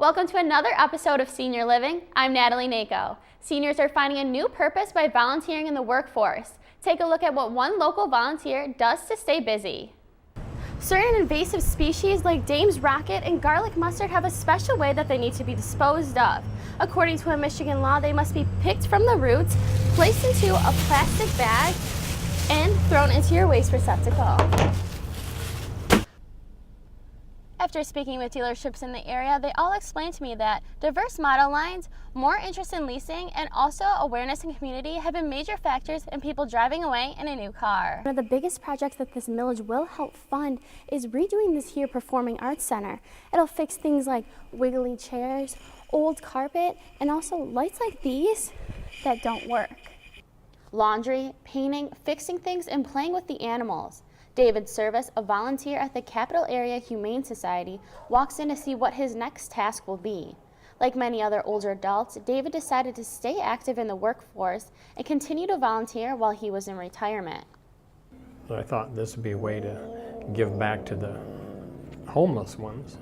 Welcome to another episode of Senior Living. I'm Natalie Nako. Seniors are finding a new purpose by volunteering in the workforce. Take a look at what one local volunteer does to stay busy. Certain invasive species like Dame's rocket and garlic mustard have a special way that they need to be disposed of. According to a Michigan law, they must be picked from the roots, placed into a plastic bag, and thrown into your waste receptacle. After speaking with dealerships in the area, they all explained to me that diverse model lines, more interest in leasing, and also awareness in community have been major factors in people driving away in a new car. One of the biggest projects that this millage will help fund is redoing this here Performing Arts Center. It'll fix things like wiggly chairs, old carpet, and also lights like these that don't work. Laundry, painting, fixing things, and playing with the animals. David Service, a volunteer at the Capital Area Humane Society, walks in to see what his next task will be. Like many other older adults, David decided to stay active in the workforce and continue to volunteer while he was in retirement. I thought this would be a way to give back to the homeless ones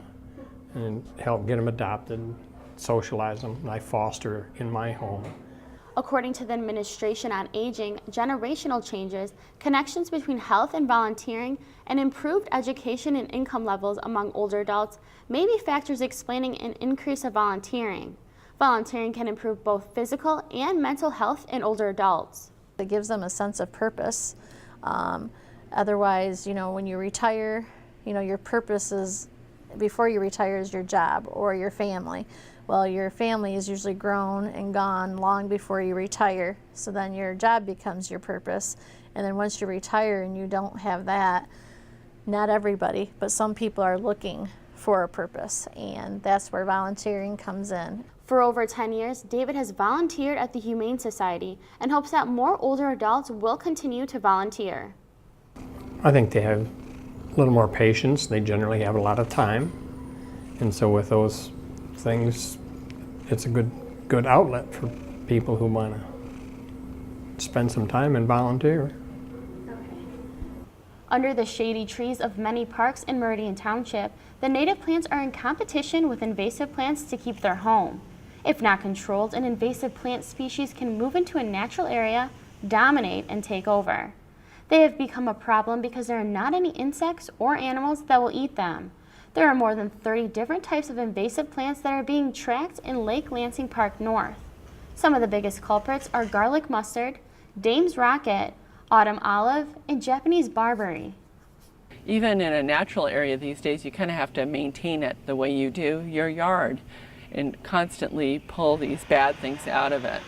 and help get them adopted, socialize them. I foster in my home. According to the Administration on Aging, generational changes, connections between health and volunteering, and improved education and income levels among older adults may be factors explaining an increase of volunteering. Volunteering can improve both physical and mental health in older adults. It gives them a sense of purpose. Otherwise, when you retire, your purpose is, before you retire, is your job or your family. Well, your family is usually grown and gone long before you retire, so then your job becomes your purpose. And then once you retire and you don't have that, not everybody, but some people are looking for a purpose, and that's where volunteering comes in. For over 10 years, David has volunteered at the Humane Society and hopes that more older adults will continue to volunteer. I think they have a little more patience. They generally have a lot of time, and so with those things, it's a good outlet for people who want to spend some time and volunteer. Under the shady trees of many parks in Meridian Township, the native plants are in competition with invasive plants to keep their home. If not controlled, an invasive plant species can move into a natural area, dominate, and take over. They have become a problem because there are not any insects or animals that will eat them. There are more than 30 different types of invasive plants that are being tracked in Lake Lansing Park North. Some of the biggest culprits are garlic mustard, Dame's rocket, autumn olive, and Japanese barberry. Even in a natural area these days, you kind of have to maintain it the way you do your yard and constantly pull these bad things out of it.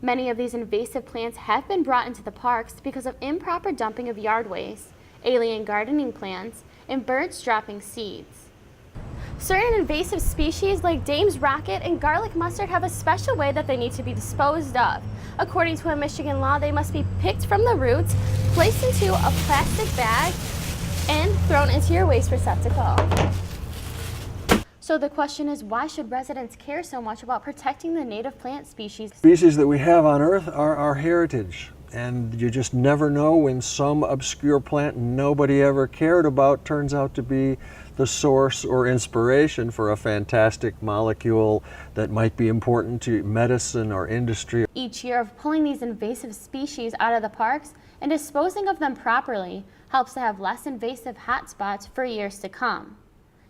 Many of these invasive plants have been brought into the parks because of improper dumping of yard waste, alien gardening plants, and birds dropping seeds. Certain invasive species like Dame's rocket and garlic mustard have a special way that they need to be disposed of. According to a Michigan law, they must be picked from the roots, placed into a plastic bag, and thrown into your waste receptacle. So the question is, why should residents care so much about protecting the native plant species? Species that we have on Earth are our heritage, and you just never know when some obscure plant nobody ever cared about turns out to be the source or inspiration for a fantastic molecule that might be important to medicine or industry. Each year of pulling these invasive species out of the parks and disposing of them properly helps to have less invasive hotspots for years to come.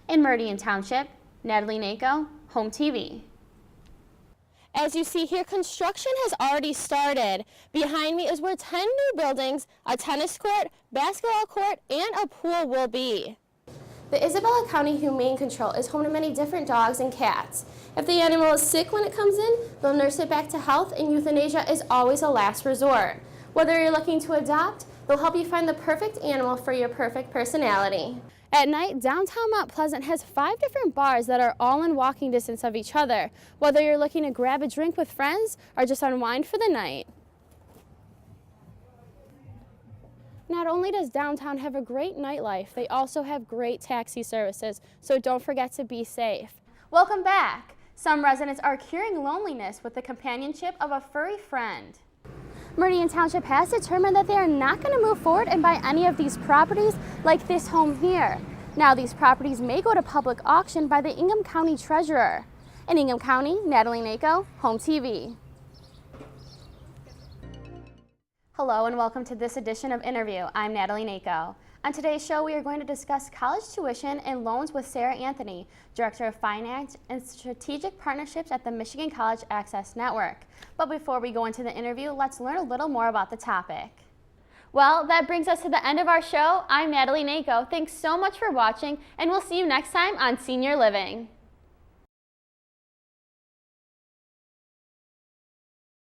In Meridian Township, Natalie Nako, Home TV. As you see here, construction has already started. Behind me is where 10 new buildings, a tennis court, basketball court, and a pool will be. The Isabella County Humane Control is home to many different dogs and cats. If the animal is sick when it comes in, they'll nurse it back to health, and euthanasia is always a last resort. Whether you're looking to adopt, they'll help you find the perfect animal for your perfect personality. At night, downtown Mount Pleasant has 5 different bars that are all in walking distance of each other, whether you're looking to grab a drink with friends or just unwind for the night. Not only does downtown have a great nightlife, they also have great taxi services, so don't forget to be safe. Welcome back. Some residents are curing loneliness with the companionship of a furry friend. Meridian Township has determined that they are not going to move forward and buy any of these properties like this home here. Now these properties may go to public auction by the Ingham County Treasurer. In Ingham County, Natalie Nako, Home TV. Hello and welcome to this edition of Interview. I'm Natalie Nako. On today's show, we are going to discuss college tuition and loans with Sarah Anthony, Director of Finance and Strategic Partnerships at the Michigan College Access Network. But before we go into the interview, let's learn a little more about the topic. Well, that brings us to the end of our show. I'm Natalie Nako. Thanks so much for watching, and we'll see you next time on Senior Living.